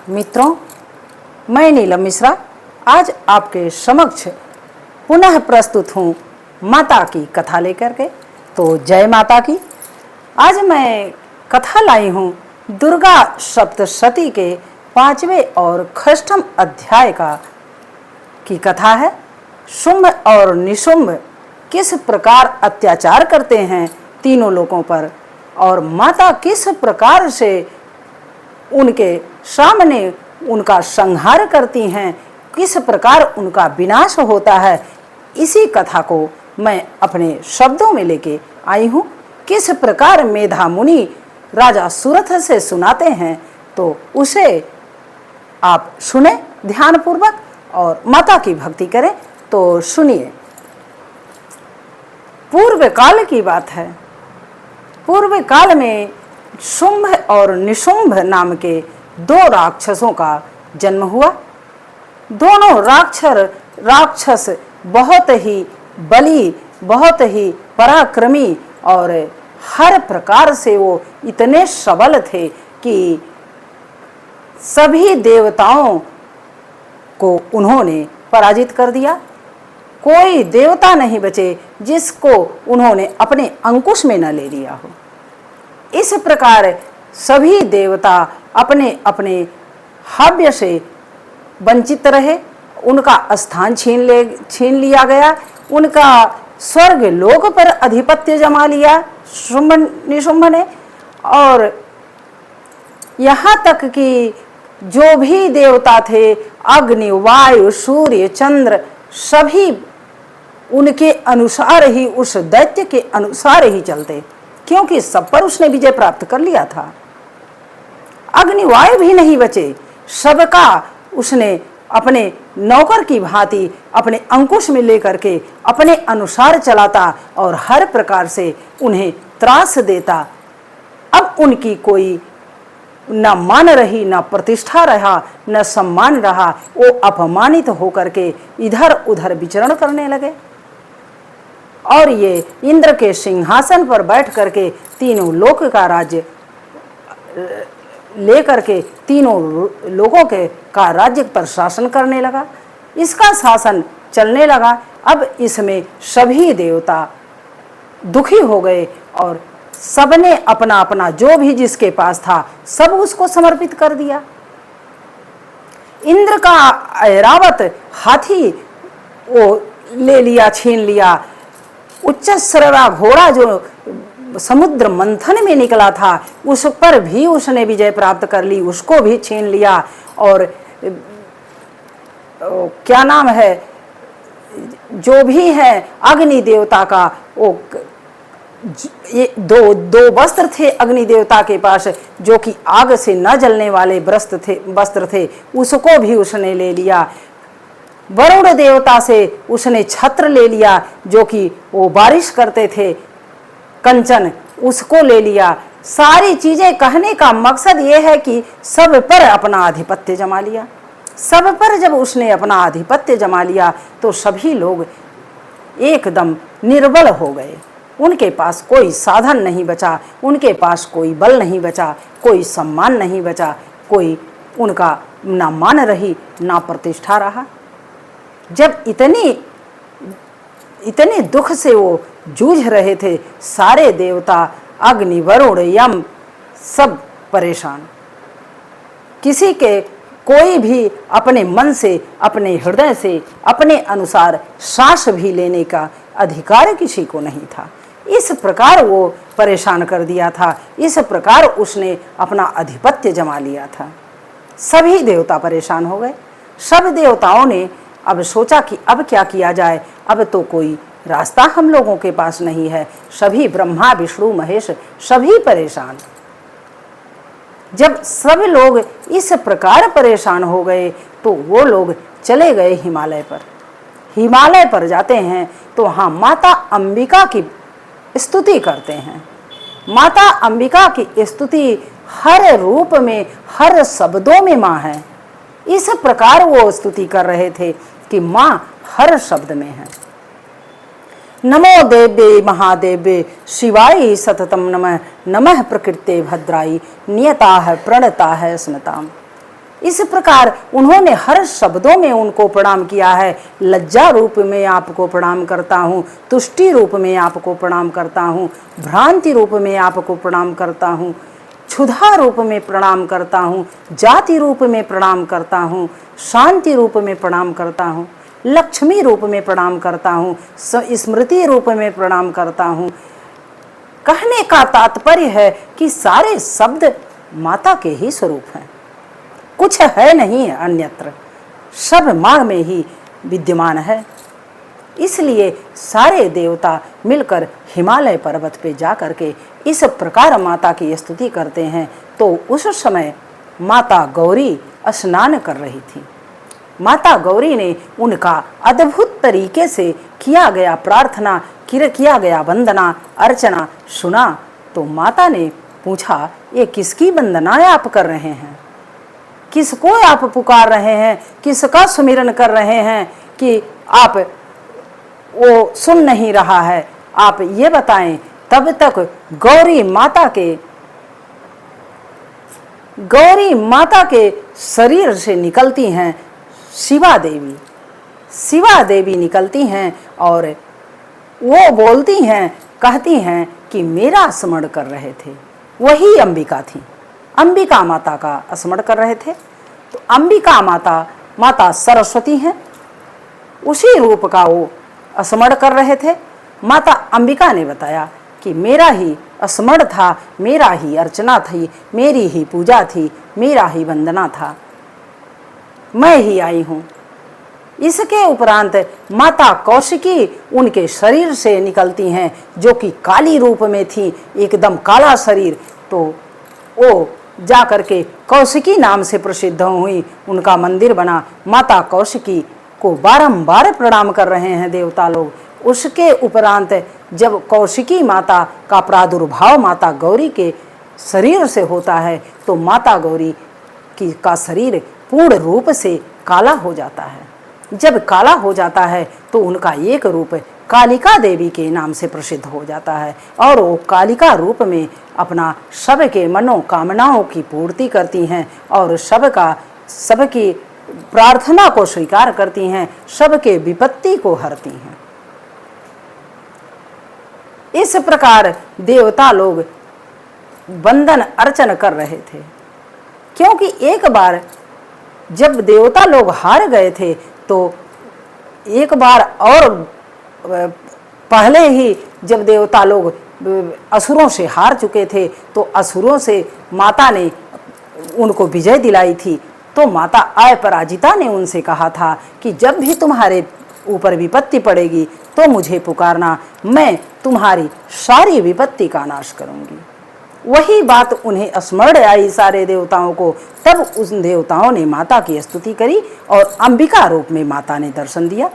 मित्रों, मैं नीलम मिश्रा आज आपके समक्ष पुनः प्रस्तुत हूँ माता की कथा लेकर के। तो जय माता की। आज मैं कथा लाई हूँ दुर्गा सप्तशती के 5वें और षष्ठम अध्याय की कथा है। शुंभ और निशुंभ किस प्रकार अत्याचार करते हैं तीनों लोगों पर और माता किस प्रकार से उनके सामने उनका संहार करती हैं, किस प्रकार उनका विनाश होता है। इसी कथा को मैं अपने शब्दों में लेके आई हूँ। किस प्रकार मेधा मुनि राजा सुरथ से सुनाते हैं, तो उसे आप सुने ध्यानपूर्वक और माता की भक्ति करें। तो सुनिए। पूर्व काल की बात है। पूर्व काल में शुंभ और निशुंभ नाम के 2 राक्षसों का जन्म हुआ। दोनों राक्षस बहुत ही बली, बहुत ही पराक्रमी और हर प्रकार से वो इतने सबल थे कि सभी देवताओं को उन्होंने पराजित कर दिया। कोई देवता नहीं बचे जिसको उन्होंने अपने अंकुश में न ले लिया हो। इस प्रकार सभी देवता अपने अपने हव्य से वंचित रहे। उनका स्थान छीन लिया गया। उनका स्वर्ग लोक पर अधिपत्य जमा लिया शुंभ निशुंभ ने। और यहाँ तक कि जो भी देवता थे, अग्नि, वायु, सूर्य, चंद्र, सभी उनके अनुसार ही, उस दैत्य के अनुसार ही चलते, क्योंकि सब पर उसने विजय प्राप्त कर लिया था। अग्नि वायु भी नहीं बचे, सबका उसने अपने नौकर की भांति अपने अंकुश में लेकर के अपने अनुसार चलाता और हर प्रकार से उन्हें त्रास देता। अब उनकी कोई न मान रही, न प्रतिष्ठा रहा, न सम्मान रहा। वो अपमानित होकर के इधर उधर विचरण करने लगे और ये इंद्र के सिंहासन पर बैठ करके तीनों लोक का राज्य लेकर के तीनों लोगों का राज्य पर शासन करने लगा। इसका शासन चलने लगा। अब इसमें सभी देवता दुखी हो गए और सबने अपना अपना जो भी जिसके पास था सब उसको समर्पित कर दिया। इंद्र का ऐरावत हाथी वो ले लिया, छीन लिया। उच्च श्रवा घोड़ा जो समुद्र मंथन में निकला था उस पर भी उसने विजय प्राप्त कर ली, उसको भी छीन लिया। और क्या नाम है, जो भी है अग्नि देवता का, वो ये दो वस्त्र थे अग्नि देवता के पास जो कि आग से न जलने वाले वस्त्र थे, उसको भी उसने ले लिया। वरुण देवता से उसने छत्र ले लिया जो कि वो बारिश करते थे, कंचन, उसको ले लिया। सारी चीजें कहने का मकसद ये है कि सब पर अपना आधिपत्य जमा लिया। सब पर जब उसने अपना आधिपत्य जमा लिया तो सभी लोग एकदम निर्बल हो गए। उनके पास कोई साधन नहीं बचा, उनके पास कोई बल नहीं बचा, कोई सम्मान नहीं बचा, कोई उनका ना मान रही ना प्रतिष्ठा रहा। जब इतने दुख से वो जूझ रहे थे, सारे देवता, अग्नि, वरुण, यम सब परेशान। किसी के कोई भी अपने मन से, अपने हृदय से, अपने अनुसार सांस भी लेने का अधिकार किसी को नहीं था। इस प्रकार वो परेशान कर दिया था। इस प्रकार उसने अपना आधिपत्य जमा लिया था। सभी देवता परेशान हो गए। सब देवताओं ने अब सोचा कि अब क्या किया जाए। अब तो कोई रास्ता हम लोगों के पास नहीं है। सभी ब्रह्मा, विष्णु, महेश सभी परेशान। जब सब लोग इस प्रकार परेशान हो गए तो वो लोग चले गए हिमालय पर। हिमालय पर जाते हैं तो वहाँ माता अंबिका की स्तुति करते हैं। माता अंबिका की स्तुति हर रूप में, हर शब्दों में माँ है। इस प्रकार वो स्तुति कर रहे थे कि माँ हर शब्द में है। नमो देव्ये महादेव्ये शिवाय सततम नमः, नमः प्रकृते भद्राई नियता है प्रणता है स्मताम। इस प्रकार उन्होंने हर शब्दों में उनको प्रणाम किया है। लज्जा रूप में आपको प्रणाम करता हूँ, तुष्टि रूप में आपको प्रणाम करता हूँ, भ्रांति रूप में आपको प्रणाम करता हूँ, क्षुधा रूप में प्रणाम करता हूँ, जाति रूप में प्रणाम करता हूँ, शांति रूप में प्रणाम करता हूँ, लक्ष्मी रूप में प्रणाम करता हूँ, स्मृति रूप में प्रणाम करता हूँ। कहने का तात्पर्य है कि सारे शब्द माता के ही स्वरूप हैं, कुछ है नहीं अन्यत्र, सब माँ में ही विद्यमान है। इसलिए सारे देवता मिलकर हिमालय पर्वत पे जा कर के इस प्रकार माता की स्तुति करते हैं। तो उस समय माता गौरी स्नान कर रही थी। माता गौरी ने उनका अद्भुत तरीके से किया गया प्रार्थना, किया गया वंदना अर्चना सुना। तो माता ने पूछा, ये किसकी वंदनाएं आप कर रहे हैं, किसको आप पुकार रहे हैं, किसका सुमिरन कर रहे हैं कि आप वो सुन नहीं रहा है, आप ये बताएं। तब तक गौरी माता के शरीर से निकलती हैं शिवा देवी निकलती हैं और वो बोलती हैं, कहती हैं कि मेरा स्मरण कर रहे थे। वही अंबिका थी, अंबिका माता का स्मरण कर रहे थे। तो अंबिका माता सरस्वती हैं, उसी रूप का वो स्मरण कर रहे थे। माता अंबिका ने बताया कि मेरा ही स्मरण था, मेरा ही अर्चना थी, मेरी ही पूजा थी, मेरा ही वंदना था, मैं ही आई हूँ। इसके उपरांत माता कौशिकी उनके शरीर से निकलती हैं, जो कि काली रूप में थी, एकदम काला शरीर। तो वो जा करके कौशिकी नाम से प्रसिद्ध हुई, उनका मंदिर बना। माता कौशिकी को बारंबार प्रणाम कर रहे हैं देवता लोग। उसके उपरांत जब कौशिकी माता का प्रादुर्भाव माता गौरी के शरीर से होता है, तो माता गौरी का शरीर पूर्ण रूप से काला हो जाता है। जब काला हो जाता है तो उनका एक रूप कालिका देवी के नाम से प्रसिद्ध हो जाता है, और वो कालिका रूप में अपना सबके मनोकामनाओं की पूर्ति करती हैं और सबकी प्रार्थना को स्वीकार करती हैं, सबके विपत्ति को हरती हैं। इस प्रकार देवता लोग वंदन अर्चन कर रहे थे, क्योंकि एक बार जब देवता लोग हार गए थे, तो एक बार और पहले ही जब देवता लोग असुरों से हार चुके थे, तो असुरों से माता ने उनको विजय दिलाई थी। तो माता अपराजिता ने उनसे कहा था कि जब भी तुम्हारे ऊपर विपत्ति पड़ेगी तो मुझे पुकारना, मैं तुम्हारी सारी विपत्ति का नाश करूंगी। वही बात उन्हें स्मरण आई सारे देवताओं को। तब उन देवताओं ने माता की स्तुति करी और अंबिका रूप में माता ने दर्शन दिया।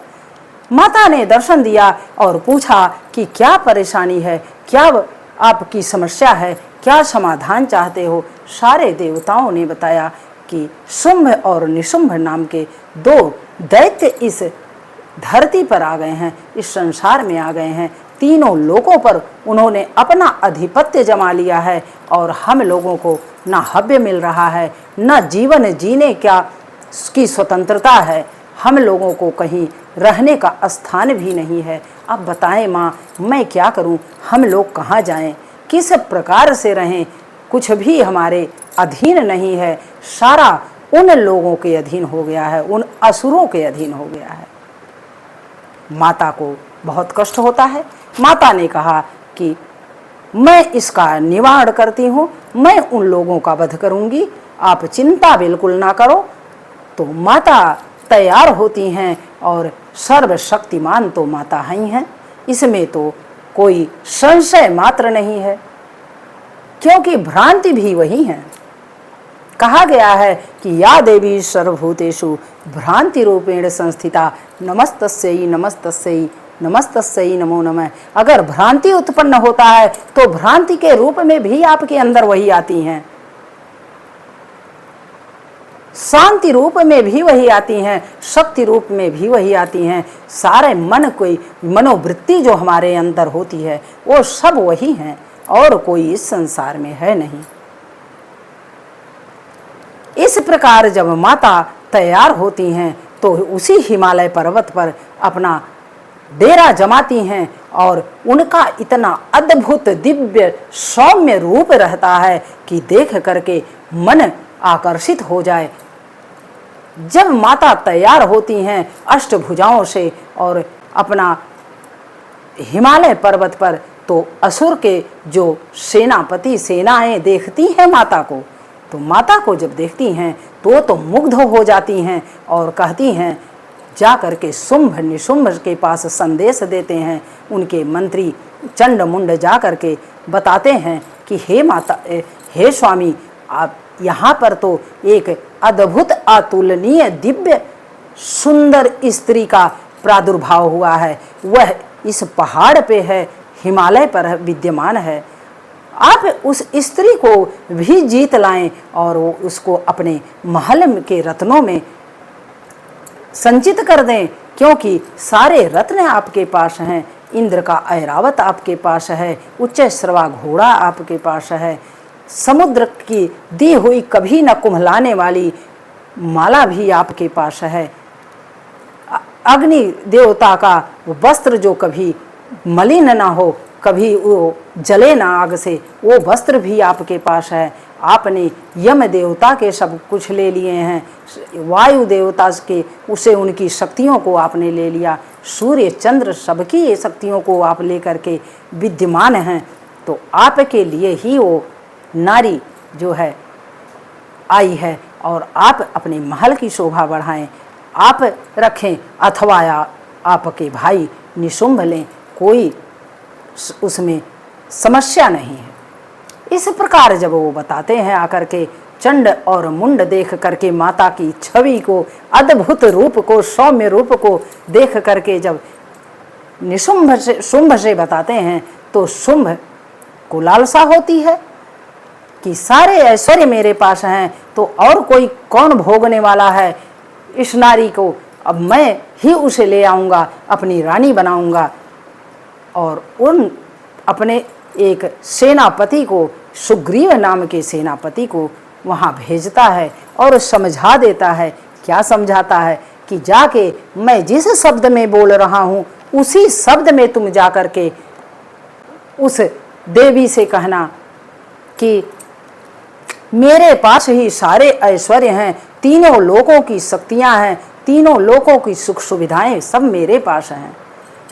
माता ने दर्शन दिया और पूछा कि क्या परेशानी है, क्या आपकी समस्या है, क्या समाधान चाहते हो। सारे देवताओं ने बताया कि शुंभ और निशुंभ नाम के दो दैत्य इस धरती पर आ गए हैं, इस संसार में आ गए हैं। तीनों लोकों पर उन्होंने अपना आधिपत्य जमा लिया है और हम लोगों को ना हव्य मिल रहा है, ना जीवन जीने की स्वतंत्रता है, हम लोगों को कहीं रहने का स्थान भी नहीं है। अब बताएं माँ, मैं क्या करूं, हम लोग कहाँ जाएं, किस प्रकार से रहें, कुछ भी हमारे अधीन नहीं है, सारा उन लोगों के अधीन हो गया है, उन असुरों के अधीन हो गया है। माता को बहुत कष्ट होता है। माता ने कहा कि मैं इसका निवारण करती हूँ, मैं उन लोगों का वध करूँगी, आप चिंता बिल्कुल ना करो। तो माता तैयार होती हैं और सर्वशक्तिमान तो माता ही हैं, इसमें तो कोई संशय मात्र नहीं है, क्योंकि भ्रांति भी वही है। कहा गया है कि या देवी सर्वभूतेषु भ्रांति रूपेण संस्थिता नमस्तस्यै नमस्तस्यै नमस्तस्यै नमो नमः। अगर भ्रांति उत्पन्न होता है तो भ्रांति के रूप में भी आपके अंदर वही आती हैं, शांति रूप में भी वही आती हैं, शक्ति रूप में भी वही आती हैं। सारे मन कोई मनोवृत्ति जो हमारे अंदर होती है वो सब वही हैं और कोई इस संसार में है नहीं। इस प्रकार जब माता तैयार होती हैं तो उसी हिमालय पर्वत पर अपना डेरा जमाती हैं और उनका इतना अद्भुत दिव्य सौम्य रूप रहता है कि देख करके मन आकर्षित हो जाए। जब माता तैयार होती हैं अष्टभुजाओं से और अपना हिमालय पर्वत पर, तो असुर के जो सेनापति सेनाएं देखती हैं माता को, तो माता को जब देखती हैं तो मुग्ध हो जाती हैं और कहती हैं, जा कर के शुंभ निशुंभ के पास संदेश देते हैं। उनके मंत्री चंड मुंड जा कर के बताते हैं कि हे माता, हे स्वामी, आप यहाँ पर तो एक अद्भुत अतुलनीय दिव्य सुंदर स्त्री का प्रादुर्भाव हुआ है, वह इस पहाड़ पे है, हिमालय पर विद्यमान है। आप उस स्त्री को भी जीत लाएं और वो उसको अपने महल के रत्नों में संचित कर दें, क्योंकि सारे रत्न आपके पास हैं। इंद्र का ऐरावत आपके पास है, उच्च श्रवा घोड़ा आपके पास है, समुद्र की दी हुई कभी न कुम्हलाने वाली माला भी आपके पास है, अग्नि देवता का वस्त्र जो कभी मलिन ना हो, कभी वो जले ना आग से, वो वस्त्र भी आपके पास है। आपने यम देवता के सब कुछ ले लिए हैं, वायु देवता के उसे उनकी शक्तियों को आपने ले लिया, सूर्य चंद्र सबकी ये शक्तियों को आप लेकर के विद्यमान हैं। तो आपके लिए ही वो नारी जो है आई है और आप अपने महल की शोभा बढ़ाएं, आप रखें अथवा आपके भाई निशुंभ लें, कोई उसमें समस्या नहीं है। इस प्रकार जब वो बताते हैं आकर के, चंड और मुंड देख करके माता की छवि को, अद्भुत रूप को, सौम्य रूप को देख करके जब निशुंभ से शुंभ से बताते हैं, तो शुंभ को लालसा होती है कि सारे ऐश्वर्य मेरे पास हैं, तो और कोई कौन भोगने वाला है इस नारी को, अब मैं ही उसे ले आऊँगा, अपनी रानी बनाऊँगा। और उन अपने एक सेनापति को, सुग्रीव नाम के सेनापति को वहाँ भेजता है और समझा देता है। क्या समझाता है कि जाके मैं जिस शब्द में बोल रहा हूँ उसी शब्द में तुम जा कर के उस देवी से कहना कि मेरे पास ही सारे ऐश्वर्य हैं, तीनों लोकों की शक्तियाँ हैं, तीनों लोकों की सुख सुविधाएं सब मेरे पास हैं,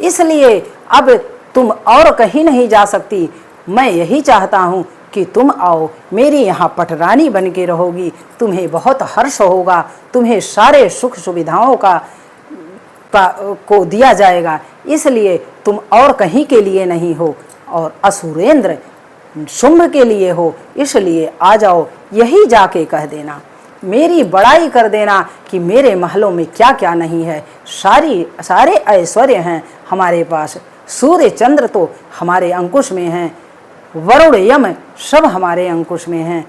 इसलिए अब तुम और कहीं नहीं जा सकती। मैं यही चाहता हूँ कि तुम आओ, मेरी यहाँ पटरानी बन के रहोगी, तुम्हें बहुत हर्ष होगा, तुम्हें सारे सुख सुविधाओं को दिया जाएगा, इसलिए तुम और कहीं के लिए नहीं हो और असुरेंद्र शुंभ के लिए हो, इसलिए आ जाओ, यही जाके कह देना, मेरी बड़ाई कर देना कि मेरे महलों में क्या क्या नहीं है, सारे ऐश्वर्य हैं हमारे पास, सूर्य चंद्र तो हमारे अंकुश में हैं, वरुण यम सब हमारे अंकुश में हैं।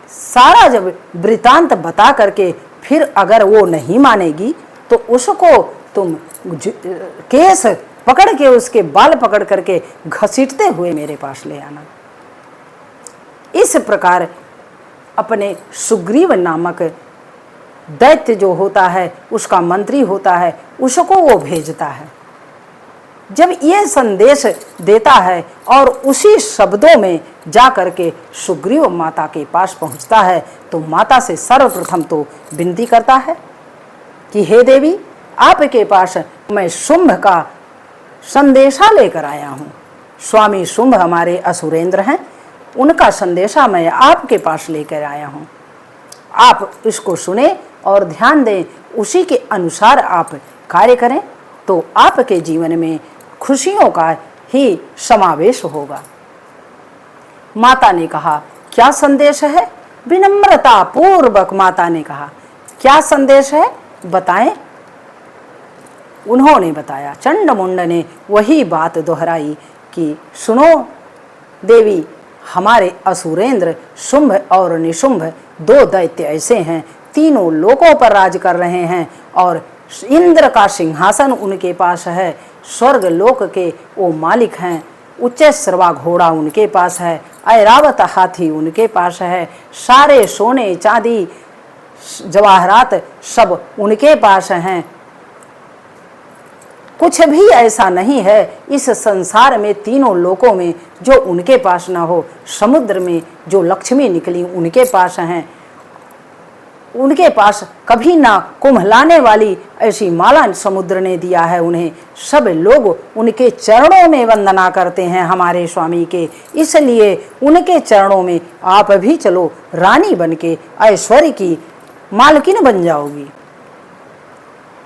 सारा जब वृतांत बता करके फिर अगर वो नहीं मानेगी तो उसको तुम केस पकड़ के, उसके बाल पकड़ करके घसीटते हुए मेरे पास ले आना। इस प्रकार अपने सुग्रीव नामक दैत्य जो होता है, उसका मंत्री होता है, उसको वो भेजता है। जब ये संदेश देता है और उसी शब्दों में जा करके सुग्रीव माता के पास पहुंचता है, तो माता से सर्वप्रथम तो विनती करता है कि हे देवी, आपके पास मैं शुंभ का संदेशा लेकर आया हूँ। स्वामी शुंभ हमारे असुरेंद्र हैं, उनका संदेशा मैं आपके पास लेकर आया हूँ। आप इसको सुने और ध्यान दें, उसी के अनुसार आप कार्य करें तो आपके जीवन में खुशियों का ही समावेश होगा। माता ने कहा, क्या संदेश है? विनम्रता पूर्वक माता ने कहा, क्या संदेश है, बताएं। उन्होंने बताया, चंड मुंड ने वही बात दोहराई कि सुनो देवी, हमारे असुरेंद्र शुंभ और निशुंभ दो दैत्य ऐसे हैं, तीनों लोकों पर राज कर रहे हैं और इंद्र का सिंहासन उनके पास है, स्वर्ग लोक के वो मालिक हैं, उच्च श्रवा घोड़ा उनके पास है, ऐरावत हाथी उनके पास है, सारे सोने चांदी जवाहरात सब उनके पास हैं। कुछ भी ऐसा नहीं है इस संसार में, तीनों लोकों में, जो उनके पास ना हो। समुद्र में जो लक्ष्मी निकली उनके पास हैं, उनके पास कभी ना कुम्हलाने वाली ऐसी माला समुद्र ने दिया है उन्हें। सब लोग उनके चरणों में वंदना करते हैं हमारे स्वामी के, इसलिए उनके चरणों में आप भी चलो, रानी बनके ऐश्वर्य की मालकिन बन जाओगी।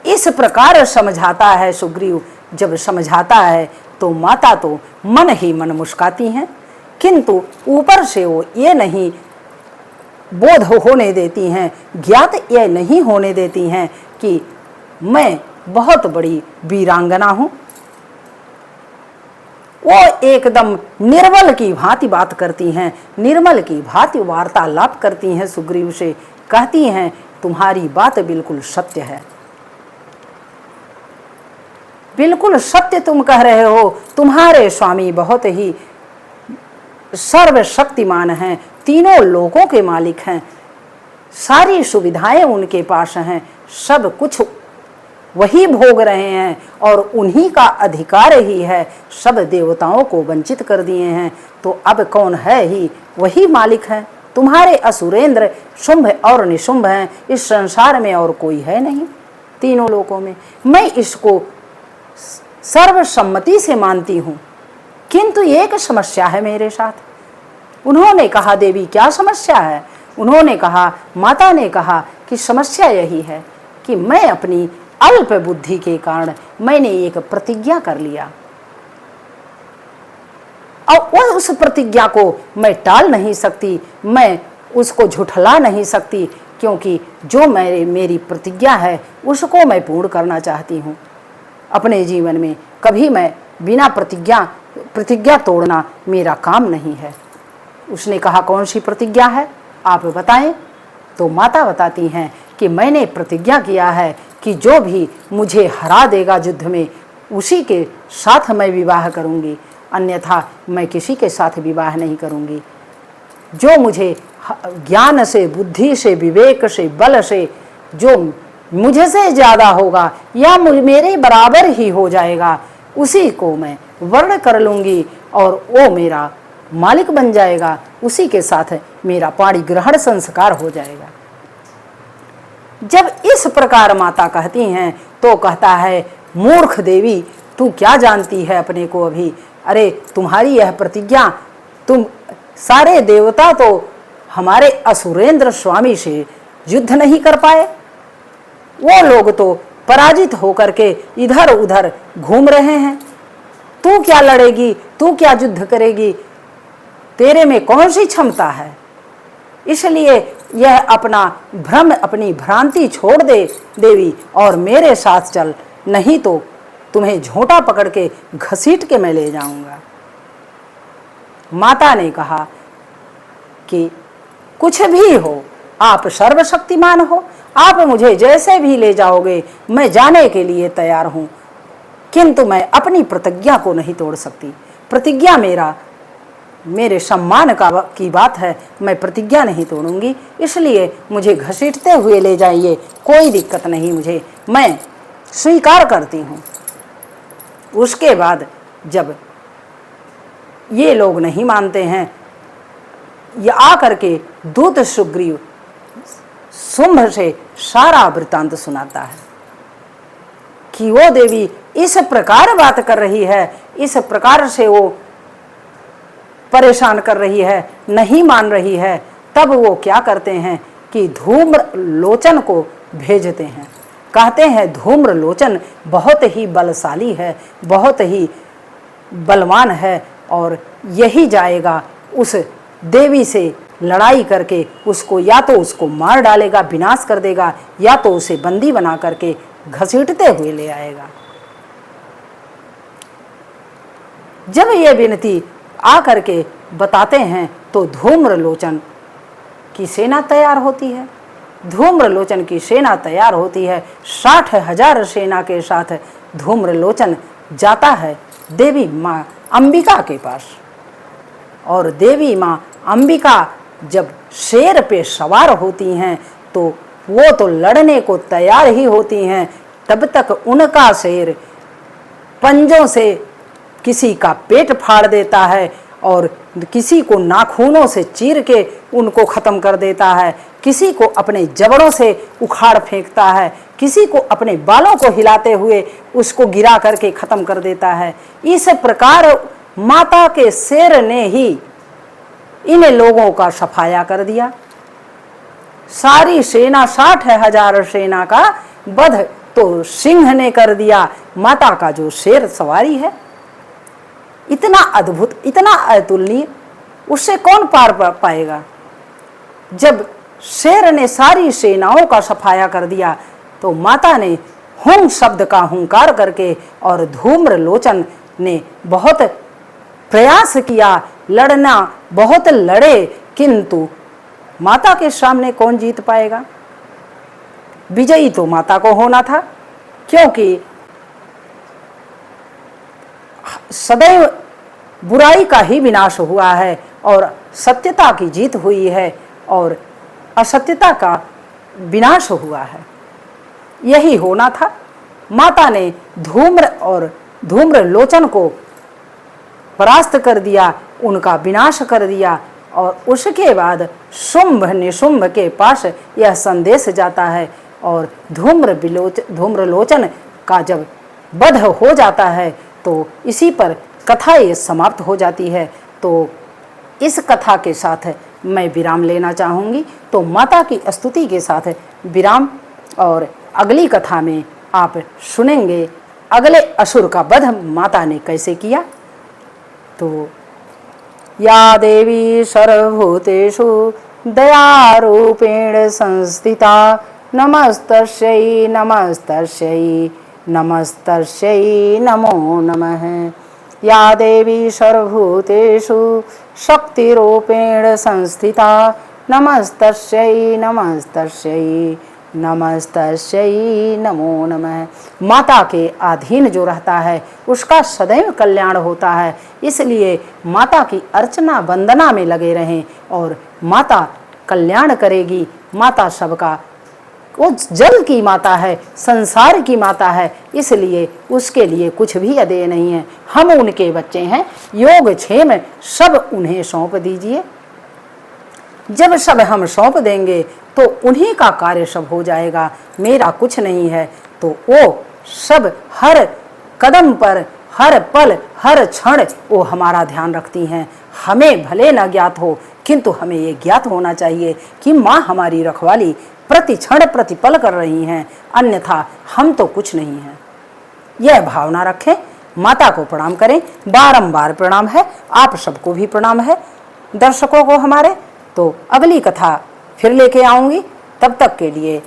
इस प्रकार समझाता है सुग्रीव। जब समझाता है तो माता तो मन ही मन मुस्काती हैं, किंतु ऊपर से वो ये नहीं बोध होने देती हैं, ज्ञात ये नहीं होने देती हैं कि मैं बहुत बड़ी वीरांगना हूं। वो एकदम निर्मल की भांति बात करती हैं, निर्मल की भांति वार्तालाप करती हैं सुग्रीव से। कहती हैं तुम्हारी बात बिल्कुल सत्य है, बिल्कुल सत्य तुम कह रहे हो। तुम्हारे स्वामी बहुत ही सर्वशक्तिमान हैं, तीनों लोकों के मालिक हैं, सारी सुविधाएं उनके पास हैं, सब कुछ वही भोग रहे हैं और उन्हीं का अधिकार ही है। सब देवताओं को वंचित कर दिए हैं, तो अब कौन है ही, वही मालिक है। तुम्हारे असुरेंद्र शुंभ और निशुंभ हैं, इस संसार में और कोई है नहीं तीनों लोकों में। मैं इसको सर्वसम्मति से मानती हूँ, किंतु एक समस्या है मेरे साथ। उन्होंने कहा देवी क्या समस्या है? उन्होंने कहा, माता ने कहा कि समस्या यही है कि मैं अपनी अल्प बुद्धि के कारण मैंने एक प्रतिज्ञा कर लिया और उस प्रतिज्ञा को मैं टाल नहीं सकती, मैं उसको झुठला नहीं सकती, क्योंकि जो मेरी प्रतिज्ञा है उसको मैं पूर्ण करना चाहती हूँ अपने जीवन में। कभी मैं बिना प्रतिज्ञा तोड़ना मेरा काम नहीं है। उसने कहा कौन सी प्रतिज्ञा है आप बताएं? तो माता बताती हैं कि मैंने प्रतिज्ञा किया है कि जो भी मुझे हरा देगा युद्ध में उसी के साथ मैं विवाह करूंगी, अन्यथा मैं किसी के साथ विवाह नहीं करूंगी। जो मुझे ज्ञान से, बुद्धि से, विवेक से, बल से जो मुझे से ज़्यादा होगा या मेरे बराबर ही हो जाएगा, उसी को मैं वर्ण कर लूँगी और वो मेरा मालिक बन जाएगा, उसी के साथ मेरा पाणी ग्रहण संस्कार हो जाएगा। जब इस प्रकार माता कहती हैं तो कहता है मूर्ख देवी, तू क्या जानती है अपने को अभी? अरे तुम्हारी यह प्रतिज्ञा, तुम सारे देवता तो हमारे असुरेंद्र स्वामी से युद्ध नहीं कर पाए, वो लोग तो पराजित होकर के इधर उधर घूम रहे हैं। तू क्या लड़ेगी? तू क्या युद्ध करेगी? तेरे में कौन सी क्षमता है? इसलिए यह अपना भ्रम, अपनी भ्रांति छोड़ दे देवी और मेरे साथ चल, नहीं तो तुम्हें झोंटा पकड़ के घसीट के मैं ले जाऊंगा। माता ने कहा कि कुछ भी हो, आप सर्वशक्तिमान हो, आप मुझे जैसे भी ले जाओगे मैं जाने के लिए तैयार हूँ, किंतु मैं अपनी प्रतिज्ञा को नहीं तोड़ सकती। प्रतिज्ञा मेरे सम्मान की बात है, मैं प्रतिज्ञा नहीं तोड़ूंगी, इसलिए मुझे घसीटते हुए ले जाइए, कोई दिक्कत नहीं मुझे, मैं स्वीकार करती हूँ। उसके बाद जब ये लोग नहीं मानते हैं, ये आकर के दूत सुग्रीव शुंभ से सारा वृत्तांत सुनाता है कि वो देवी इस प्रकार बात कर रही है, इस प्रकार से वो परेशान कर रही है, नहीं मान रही है। तब वो क्या करते हैं कि धूम्र लोचन को भेजते हैं। कहते हैं धूम्र लोचन बहुत ही बलशाली है, बहुत ही बलवान है और यही जाएगा उस देवी से लड़ाई करके उसको या तो उसको मार डालेगा, विनाश कर देगा, या तो उसे बंदी बना करके घसीटते हुए ले आएगा। जब ये विनती आकर के बताते हैं तो धूम्रलोचन की सेना तैयार होती है। धूम्रलोचन की सेना तैयार होती है, 60,000 सेना के साथ धूम्रलोचन जाता है। देवी माँ अंबिका के पास। और देवी माँ अंबिका जब शेर पे सवार होती हैं तो वो तो लड़ने को तैयार ही होती हैं। तब तक उनका शेर पंजों से किसी का पेट फाड़ देता है और किसी को नाखूनों से चीर के उनको ख़त्म कर देता है, किसी को अपने जबड़ों से उखाड़ फेंकता है, किसी को अपने बालों को हिलाते हुए उसको गिरा करके ख़त्म कर देता है। इस प्रकार माता के शेर ने ही इन लोगों का सफाया कर दिया। सारी सेना 60,000 सेना का वध तो सिंह ने कर दिया। माता का जो शेर सवारी है इतना अद्भुत, इतना अतुलनीय, उससे कौन पार पाएगा। जब शेर ने सारी सेनाओं का सफाया कर दिया तो माता ने हुं शब्द का हुंकार करके और धूम्रलोचन ने बहुत प्रयास किया, लड़ना बहुत लड़े, किंतु माता के सामने कौन जीत पाएगा। विजयी तो माता को होना था, क्योंकि सदैव बुराई का ही विनाश हुआ है और सत्यता की जीत हुई है और असत्यता का विनाश हुआ है। यही होना था। माता ने धूम्र और धूम्रलोचन को परास्त कर दिया, उनका विनाश कर दिया। और उसके बाद शुंभ निशुंभ के पास यह संदेश जाता है और धूम्रलोचन का जब वध हो जाता है तो इसी पर कथा ये समाप्त हो जाती है। तो इस कथा के साथ मैं विराम लेना चाहूँगी। तो माता की स्तुति के साथ विराम, और अगली कथा में आप सुनेंगे अगले असुर का वध माता ने कैसे किया। तो या देवी सर्वभूतेषु दयारूपेण संस्थिता नमस्तस्यै नमस्तस्यै नमस्तस्यै नमो नमः। या देवी सर्वभूतेषु शक्तिरूपेण संस्थिता नमस्तस्यै नमस्तस्यै नमस्तस्यै नमो नमः। माता के अधीन जो रहता है उसका सदैव कल्याण होता है, इसलिए माता की अर्चना वंदना में लगे रहें और माता कल्याण करेगी। माता सबका, वो जल की माता है, संसार की माता है, इसलिए उसके लिए कुछ भी अदेय नहीं है। हम उनके बच्चे हैं, योग क्षेम सब उन्हें सौंप दीजिए। जब सब हम सौंप देंगे तो उन्हीं का कार्य सब हो जाएगा, मेरा कुछ नहीं है। तो वो सब हर कदम पर, हर पल, हर क्षण वो हमारा ध्यान रखती हैं। हमें भले न ज्ञात हो, किंतु हमें ये ज्ञात होना चाहिए कि माँ हमारी रखवाली प्रति क्षण प्रतिपल कर रही हैं, अन्यथा हम तो कुछ नहीं हैं। यह भावना रखें, माता को प्रणाम करें। बारंबार प्रणाम है, आप सबको भी प्रणाम है, दर्शकों को हमारे। तो अगली कथा फिर लेके आऊँगी, तब तक के लिए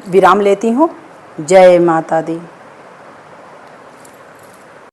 विराम लेती हूँ। जय माता दी।